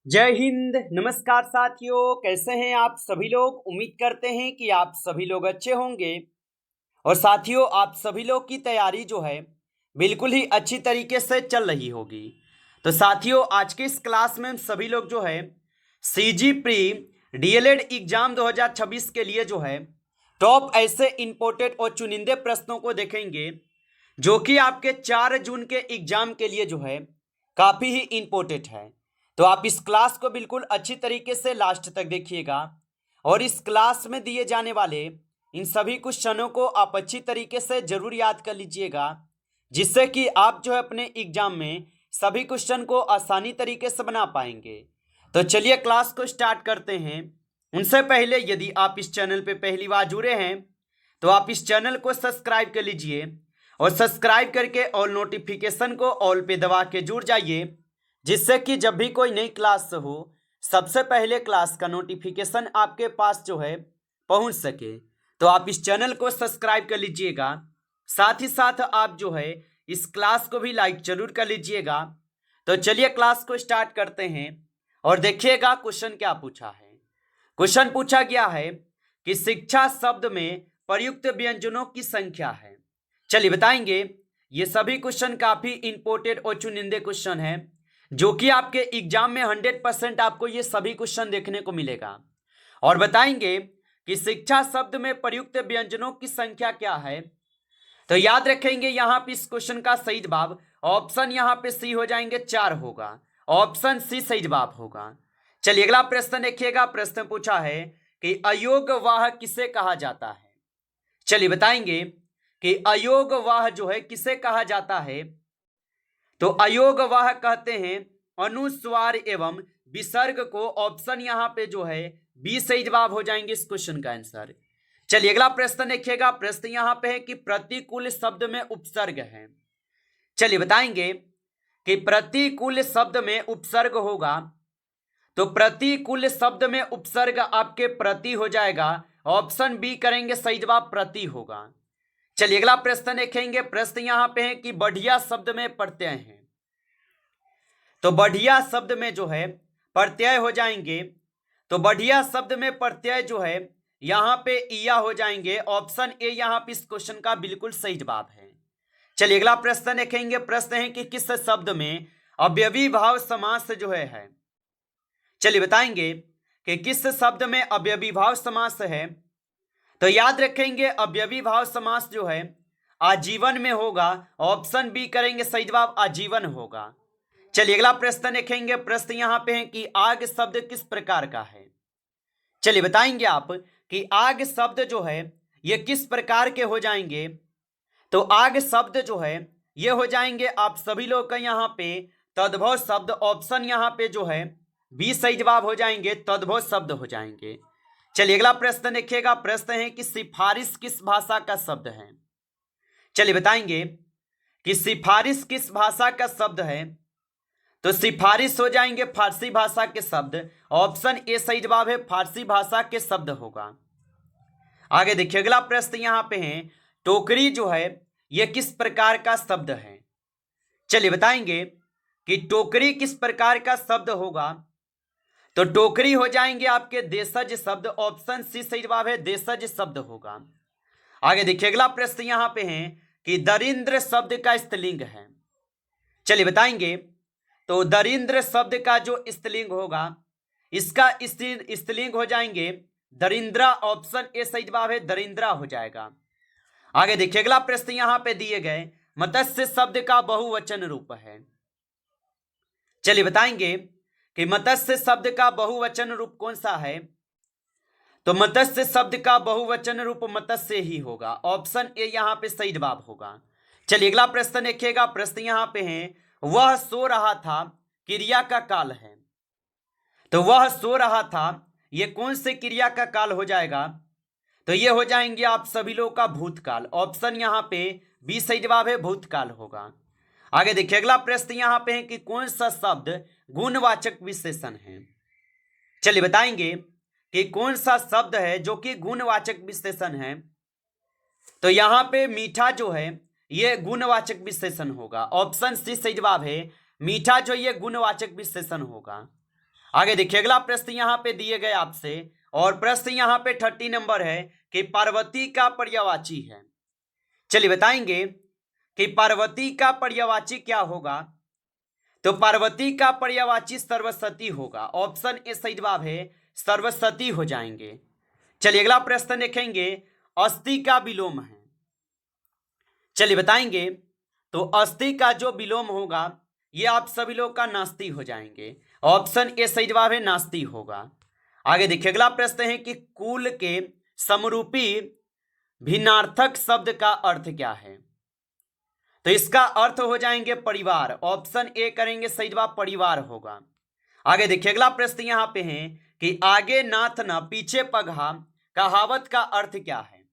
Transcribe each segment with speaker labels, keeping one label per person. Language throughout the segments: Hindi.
Speaker 1: जय हिंद। नमस्कार साथियों, कैसे हैं आप सभी लोग। उम्मीद करते हैं कि आप सभी लोग अच्छे होंगे। और साथियों, आप सभी लोग की तैयारी जो है बिल्कुल ही अच्छी तरीके से चल रही होगी। तो साथियों, आज के इस क्लास में हम सभी लोग जो है सीजी प्री डीएलएड एग्जाम 2026 के लिए जो है टॉप ऐसे इंपोर्टेड और चुनिंदे प्रश्नों को देखेंगे जो कि आपके 4 जून के एग्जाम के लिए जो है काफ़ी ही इंपॉर्टेंट है। तो आप इस क्लास को बिल्कुल अच्छी तरीके से लास्ट तक देखिएगा और इस क्लास में दिए जाने वाले इन सभी क्वेश्चनों को आप अच्छी तरीके से जरूर याद कर लीजिएगा, जिससे कि आप जो है अपने एग्जाम में सभी क्वेश्चन को आसानी तरीके से बना पाएंगे। तो चलिए क्लास को स्टार्ट करते हैं। उनसे पहले यदि आप इस चैनल पे पहली बार जुड़े हैं तो आप इस चैनल को सब्सक्राइब कर लीजिए और सब्सक्राइब करके ऑल नोटिफिकेशन को ऑल पे दबा के जुड़ जाइए, जिससे कि जब भी कोई नई क्लास हो सबसे पहले क्लास का नोटिफिकेशन आपके पास जो है पहुंच सके। तो आप इस चैनल को सब्सक्राइब कर लीजिएगा, साथ ही साथ आप जो है इस क्लास को भी लाइक जरूर कर लीजिएगा। तो चलिए क्लास को स्टार्ट करते हैं और देखिएगा क्वेश्चन क्या पूछा है। क्वेश्चन पूछा गया है कि शिक्षा शब्द में प्रयुक्त व्यंजनों की संख्या है। चलिए बताएंगे। ये सभी क्वेश्चन काफी इंपोर्टेंट और चुनिंदे क्वेश्चन है जो कि आपके एग्जाम में 100% आपको ये सभी क्वेश्चन देखने को मिलेगा। और बताएंगे कि शिक्षा शब्द में प्रयुक्त व्यंजनों की संख्या क्या है। तो याद रखेंगे यहाँ पे इस क्वेश्चन का सही जवाब ऑप्शन यहाँ पे सी हो जाएंगे 4 होगा। ऑप्शन सी सही जवाब होगा। चलिए अगला प्रश्न देखिएगा। प्रश्न पूछा है कि अयोगवाह किसे कहा जाता है। चलिए बताएंगे कि अयोगवाह जो है किसे कहा जाता है। तो अयोगवाह कहते हैं अनुस्वार एवं विसर्ग को। ऑप्शन यहाँ पे जो है बी सही जवाब हो जाएंगे इस क्वेश्चन का आंसर। चलिए अगला प्रश्न देखिएगा। प्रश्न यहाँ पे है कि प्रतिकूल शब्द में उपसर्ग है। चलिए बताएंगे कि प्रतिकूल शब्द में उपसर्ग होगा। तो प्रतिकूल शब्द में उपसर्ग आपके प्रति हो जाएगा। ऑप्शन बी करेंगे सही जवाब प्रति होगा। चलिए अगला प्रश्न देखेंगे। प्रश्न यहां पे है कि बढ़िया शब्द में प्रत्यय है। तो बढ़िया शब्द में जो है प्रत्यय हो जाएंगे। तो बढ़िया शब्द में प्रत्यय जो है यहां पे इया हो जाएंगे। ऑप्शन ए यहां पे इस क्वेश्चन का बिल्कुल सही जवाब है। चलिए अगला प्रश्न देखेंगे। प्रश्न है कि किस शब्द में अव्ययी भाव समास जो है। चलिए बताएंगे कि किस शब्द में अव्ययी भाव समास है। तो याद रखेंगे अव्ययी भाव समास जो है आजीवन में होगा। ऑप्शन बी करेंगे सही जवाब आजीवन होगा। चलिए अगला प्रश्न देखेंगे। प्रश्न यहां पे है कि आग शब्द किस प्रकार का है। चलिए बताएंगे आप कि आग शब्द जो है ये किस प्रकार के हो जाएंगे। तो आग शब्द जो है ये हो जाएंगे आप सभी लोग का यहाँ पे तद्भव शब्द। ऑप्शन यहाँ पे जो है बी सही जवाब हो जाएंगे तद्भव शब्द हो जाएंगे। चलिए अगला प्रश्न देखिएगा। प्रश्न है कि सिफारिश किस भाषा का शब्द है। चलिए बताएंगे कि सिफारिश किस भाषा का शब्द है। तो सिफारिश हो जाएंगे फारसी भाषा के शब्द। ऑप्शन ए सही जवाब है फारसी भाषा के शब्द होगा। आगे देखिए अगला प्रश्न यहां पे है टोकरी जो है यह किस प्रकार का शब्द है। चलिए बताएंगे कि टोकरी किस प्रकार का शब्द होगा। तो टोकरी हो जाएंगे आपके देशज शब्द। ऑप्शन सी सही जवाब है देशज शब्द होगा। आगे देखिए अगला प्रश्न यहां पे है कि दरिद्र शब्द का स्त्रीलिंग है। चलिए बताएंगे। तो दरिद्र शब्द का जो स्त्रीलिंग होगा इसका स्त्रीलिंग हो जाएंगे दरिंद्रा। ऑप्शन ए सही जवाब है दरिंद्रा हो जाएगा। आगे देखिए अगला प्रश्न यहां पे दिए गए मत्स्य शब्द का बहुवचन रूप है। चलिए बताएंगे कि मत्स्य शब्द का बहुवचन रूप कौन सा है। तो मत्स्य शब्द का बहुवचन रूप मत्स्य ही होगा। ऑप्शन ए यहां पे सही जवाब होगा। चलिए अगला प्रश्न देखिएगा। प्रश्न यहां पे है वह सो रहा था क्रिया का काल है। तो वह सो रहा था ये कौन से क्रिया का काल हो जाएगा। तो ये हो जाएंगे आप सभी लोग का भूतकाल। ऑप्शन यहां पे बी सही जवाब है भूतकाल होगा। आगे देखिए अगला प्रश्न यहां पे है कि कौन सा शब्द गुणवाचक विशेषण है। चलिए बताएंगे कि कौन सा शब्द है जो कि गुणवाचक विशेषण है। तो यहां पे मीठा जो है ये गुणवाचक विशेषण होगा। ऑप्शन सी सही जवाब है मीठा जो ये गुणवाचक विशेषण होगा। आगे देखिए अगला प्रश्न यहाँ पे दिए गए आपसे, और प्रश्न यहाँ पे 30 नंबर है कि पार्वती का पर्यायवाची है। चलिए बताएंगे कि पार्वती का पर्यायवाची क्या होगा। तो पार्वती का पर्यायवाची सर्वसती होगा। ऑप्शन ए सही जवाब है, सर्वसती हो जाएंगे। चलिए अगला प्रश्न देखेंगे, अस्थि का विलोम है। चलिए बताएंगे, तो अस्थि का जो विलोम होगा ये आप सभी लोग का नास्ति हो जाएंगे। ऑप्शन ए सही जवाब है, नास्ति होगा। आगे देखिए अगला प्रश्न है कि कुल के समरूपी भिन्नार्थक शब्द का अर्थ क्या है। तो इसका अर्थ हो जाएंगे परिवार। ऑप्शन ए करेंगे, सही जवाब परिवार होगा। आगे देखिए अगला प्रश्न यहां पे है कि आगे नाथ न पीछे पगहा कहावत का अर्थ क्या है।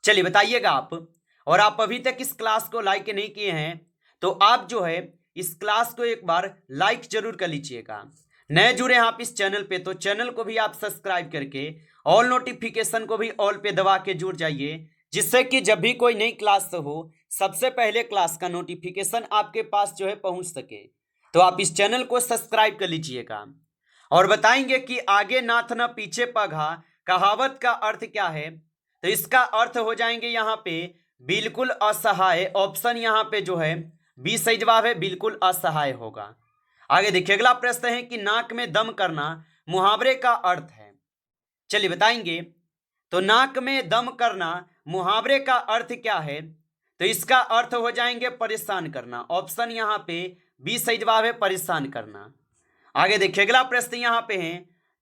Speaker 1: चलिए बताइएगा आप। और आप अभी तक इस क्लास को लाइक नहीं किए हैं तो आप जो है इस क्लास को एक बार लाइक जरूर कर लीजिएगा। नए जुड़े हैं आप इस चैनल पे तो चैनल को भी आप सब्सक्राइब करके ऑल नोटिफिकेशन को भी ऑल पे दबा के जुड़ जाइए, जिससे कि जब भी कोई नई क्लास हो सबसे पहले क्लास का नोटिफिकेशन आपके पास जो है पहुंच सके। तो आप इस चैनल को सब्सक्राइब कर लीजिएगा। और बताएंगे कि आगे नाथ न पीछे पगहा कहावत का अर्थ क्या है। तो इसका अर्थ हो जाएंगे यहाँ पे बिल्कुल असहाय। ऑप्शन यहाँ पे जो है बी सही जवाब है, बिल्कुल असहाय होगा। आगे देखिए अगला प्रश्न है कि नाक में दम करना मुहावरे का अर्थ है। चलिए बताएंगे, तो नाक में दम करना मुहावरे का अर्थ क्या है। तो इसका अर्थ हो जाएंगे परेशान करना। ऑप्शन यहाँ पे बी सही जवाब है, परेशान करना। आगे देखिए अगला प्रश्न यहाँ पे है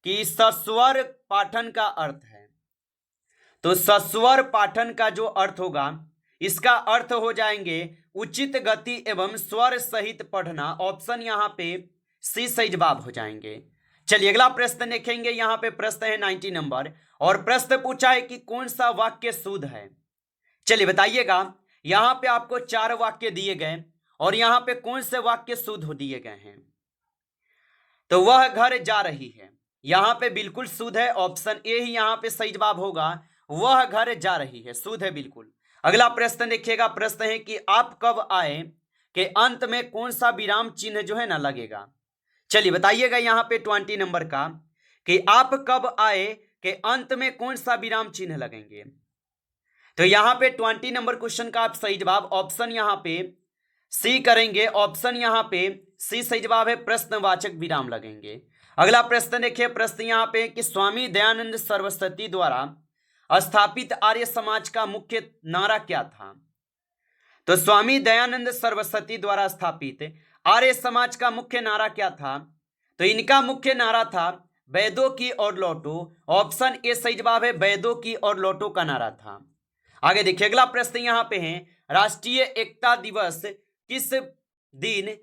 Speaker 1: कि सस्वर पाठन का अर्थ है। तो सस्वर पाठन का जो अर्थ होगा इसका अर्थ हो जाएंगे उचित गति एवं स्वर सहित पढ़ना। ऑप्शन यहाँ पे सी सही जवाब हो जाएंगे। चलिए अगला प्रश्न देखेंगे, यहाँ पे प्रश्न है 90 नंबर, और प्रश्न पूछा है कि कौन सा वाक्य शुद्ध है। चलिए बताइएगा, यहाँ पे आपको 4 वाक्य दिए गए और यहाँ पे कौन से वाक्य शुद्ध दिए गए हैं। तो वह घर जा रही है, यहाँ पे बिल्कुल शुद्ध है। ऑप्शन ए ही यहाँ पे सही जवाब होगा, वह घर जा रही है, शुद्ध है बिल्कुल। अगला प्रश्न देखिएगा, प्रश्न है कि आप कब आए के अंत में कौन सा विराम चिन्ह जो है ना लगेगा। चलिए बताइएगा यहाँ पे 20 नंबर का कि आप कब आए के अंत में कौन सा विराम चिन्ह लगेंगे। तो यहाँ पे 20 नंबर क्वेश्चन का आप सही जवाब ऑप्शन यहाँ पे सी करेंगे। ऑप्शन यहाँ पे सी सही जवाब है, प्रश्नवाचक विराम लगेंगे। अगला प्रश्न देखिए, प्रश्न यहाँ पे कि स्वामी दयानंद सरस्वती द्वारा स्थापित आर्य समाज का मुख्य नारा क्या था। तो स्वामी दयानंद सरस्वती द्वारा स्थापित आर्य समाज का मुख्य नारा क्या था। तो इनका मुख्य नारा था वैदों की ओर लौटो। ऑप्शन ए सही जवाब है, वैदों की ओर लौटो का नारा था। आगे देखिए अगला प्रश्न यहाँ पे है, राष्ट्रीय एकता दिवस किस दिन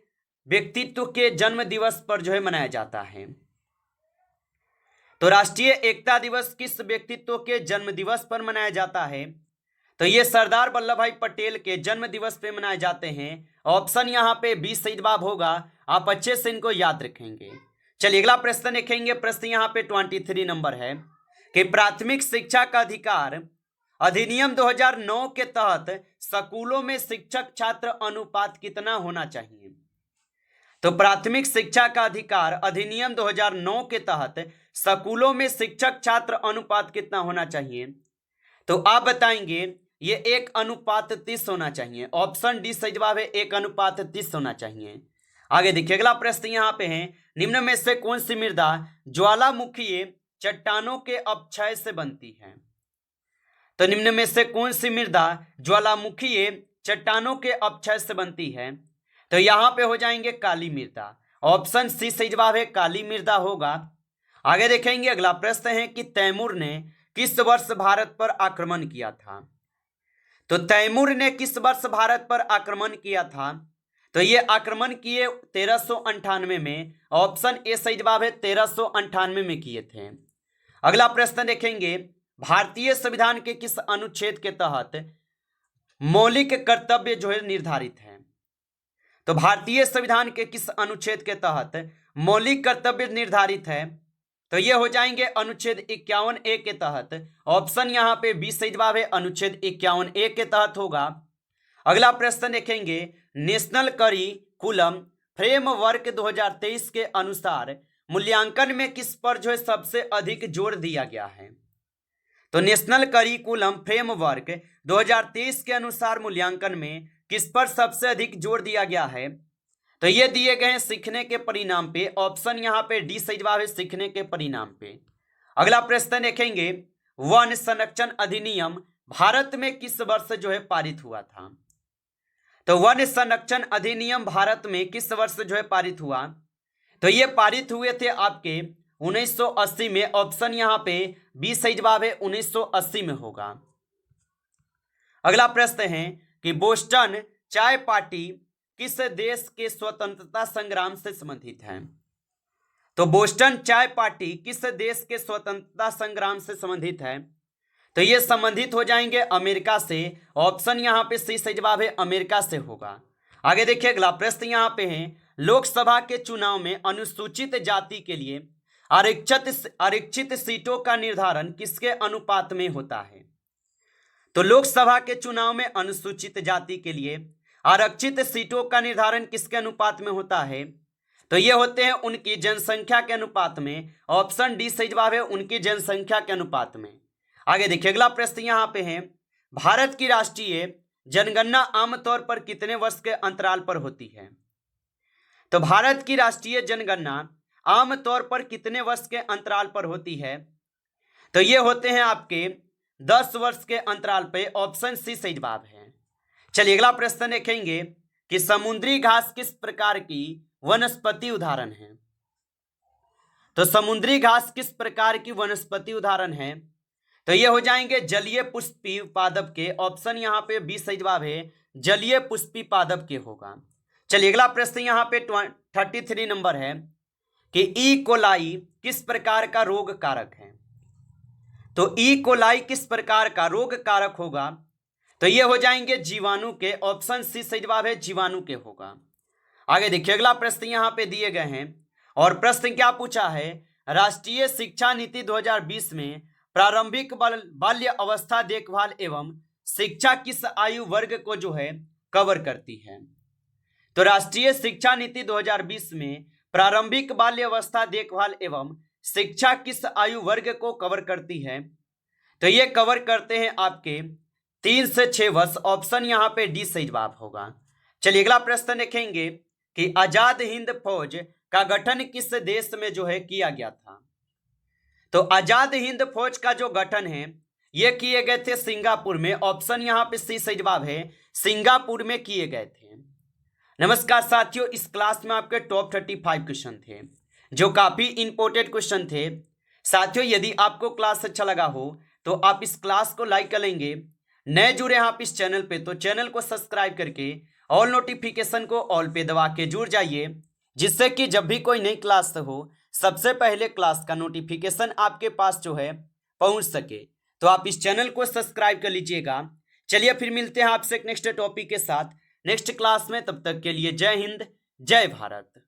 Speaker 1: व्यक्तित्व के जन्म दिवस पर जो है मनाया जाता है। तो राष्ट्रीय एकता दिवस किस व्यक्तित्व के जन्म दिवस पर मनाया जाता है। तो ये सरदार वल्लभ भाई पटेल के जन्म दिवस पे मनाए जाते हैं। ऑप्शन यहाँ पे 20 सही जवाब होगा, आप अच्छे से इनको याद रखेंगे। चलिए अगला प्रश्न देखेंगे, प्रश्न यहाँ पे 23 नंबर है कि प्राथमिक शिक्षा का अधिकार अधिनियम 2009 के तहत स्कूलों में शिक्षक छात्र अनुपात कितना होना चाहिए। तो प्राथमिक शिक्षा का अधिकार अधिनियम 2009 के तहत स्कूलों में शिक्षक छात्र अनुपात कितना होना चाहिए। तो आप बताएंगे ये 1:30 होना चाहिए। ऑप्शन डी सही जवाब है, 1:30 होना चाहिए। आगे देखिए अगला प्रश्न यहाँ पे है, निम्न में से कौन सी मृदा ज्वालामुखीय चट्टानों के अपक्षय से बनती है। तो निम्न में से कौन सी मृदा ज्वालामुखीय चट्टानों के अपक्षय से बनती है। तो यहाँ पे हो जाएंगे काली मृदा। ऑप्शन सी सही जवाब है, काली मृदा होगा। आगे देखेंगे अगला प्रश्न है कि तैमूर ने किस वर्ष भारत पर आक्रमण किया था। तो तैमूर ने किस वर्ष भारत पर आक्रमण किया था। तो ये आक्रमण किए 1398 में। ऑप्शन ए सही जवाब है, 1398 में किए थे। अगला प्रश्न देखेंगे, भारतीय संविधान के किस अनुच्छेद के तहत मौलिक कर्तव्य जो है निर्धारित है। तो भारतीय संविधान के किस अनुच्छेद के तहत मौलिक कर्तव्य निर्धारित है। तो ये हो जाएंगे अनुच्छेद 51A के तहत। ऑप्शन यहाँ पे 20 सही जवाब है, अनुच्छेद 51A के तहत होगा। अगला प्रश्न देखेंगे, नेशनल करिकुलम फ्रेमवर्क 2023 के अनुसार मूल्यांकन में किस पर जो है सबसे अधिक जोर दिया गया है? तो नेशनल करिकुलम फ्रेमवर्क 2023 के अनुसार मूल्यांकन में किस पर सबसे अधिक जोर दिया गया है? तो ये दिए गए हैं सीखने के परिणाम पे। ऑप्शन यहाँ पे डी सही जवाब है, सीखने के परिणाम पे। अगला प्रश्न देखेंगे, वन संरक्षण अधिनियम भारत में किस वर्ष जो है पारित हुआ था? तो वन संरक्षण अधिनियम भारत में किस वर्ष जो है पारित हुआ? तो ये पारित हुए थे आपके 1980 में। ऑप्शन यहाँ पे बी सही जवाब है, 1980 में होगा। अगला प्रश्न है कि बोस्टन चाय पार्टी किस देश के स्वतंत्रता संग्राम से संबंधित है? तो बोस्टन चाय पार्टी किस देश के स्वतंत्रता संग्राम से संबंधित है? तो ये संबंधित हो जाएंगे अमेरिका से। ऑप्शन यहाँ पे सी सही जवाब है, अमेरिका से होगा। आगे देखिए अगला प्रश्न यहाँ पे है, लोकसभा के चुनाव में अनुसूचित जाति के लिए आरक्षित सीटों का निर्धारण किसके अनुपात में होता है? तो लोकसभा के चुनाव में अनुसूचित जाति के लिए आरक्षित सीटों का निर्धारण किसके अनुपात में होता है? तो ये होते हैं उनकी जनसंख्या के अनुपात में। ऑप्शन डी सही जवाब है, उनकी जनसंख्या के अनुपात में। आगे देखिए अगला प्रश्न यहाँ पे है, भारत की राष्ट्रीय जनगणना आमतौर पर कितने वर्ष के अंतराल पर होती है? तो भारत की राष्ट्रीय जनगणना आमतौर पर कितने वर्ष के अंतराल पर होती है? तो ये होते हैं आपके 10 वर्ष के अंतराल पे। ऑप्शन सी सही जवाब है। चलिए अगला प्रश्न देखेंगे कि समुद्री घास किस प्रकार की वनस्पति उदाहरण है? तो समुद्री घास किस प्रकार की वनस्पति उदाहरण है? तो ये हो जाएंगे जलीय पुष्पी पादप के। ऑप्शन यहाँ पे बी सही जवाब है, जलीय पुष्पी पादप के होगा। चलिए अगला प्रश्न यहाँ पे 33 नंबर है कि ई कोलाई किस प्रकार का रोग कारक है? तो ई कोलाई किस प्रकार का रोग कारक होगा? तो ये हो जाएंगे जीवाणु के। ऑप्शन सी सही जवाब है, जीवाणु के होगा। आगे देखिए अगला प्रश्न यहाँ पे दिए गए हैं और प्रश्न क्या पूछा है, राष्ट्रीय शिक्षा नीति 2020 में प्रारंभिक बाल्य अवस्था देखभाल एवं शिक्षा किस आयु वर्ग को जो है कवर करती है? तो राष्ट्रीय शिक्षा नीति 2020 में प्रारंभिक बाल्य अवस्था देखभाल एवं शिक्षा किस आयु वर्ग को कवर करती है? तो ये कवर करते हैं आपके 3 से 6 वर्ष। ऑप्शन यहाँ पे डी सही जवाब होगा। चलिए अगला प्रश्न देखेंगे कि आजाद हिंद फौज का गठन किस देश में जो है किया गया था? तो आजाद हिंद फौज का जो गठन है ये किए गए थे सिंगापुर में। ऑप्शन यहाँ पे सी सही जवाब है, सिंगापुर में किए गए थे। नमस्कार साथियों, इस क्लास में आपके टॉप 35 क्वेश्चन थे जो काफी इंपॉर्टेंट क्वेश्चन थे। साथियों यदि आपको क्लास अच्छा लगा हो तो आप इस क्लास को लाइक कर लेंगे। नए जुड़े हैं आप इस चैनल पे तो चैनल को सब्सक्राइब करके ऑल नोटिफिकेशन को ऑल पे दबा के जुड़ जाइए, जिससे कि जब भी कोई नई क्लास हो सबसे पहले क्लास का नोटिफिकेशन आपके पास जो है पहुंच सके। तो आप इस चैनल को सब्सक्राइब कर लीजिएगा। चलिए फिर मिलते हैं आपसे एक नेक्स्ट टॉपिक के साथ नेक्स्ट क्लास में। तब तक के लिए जय हिंद, जय भारत।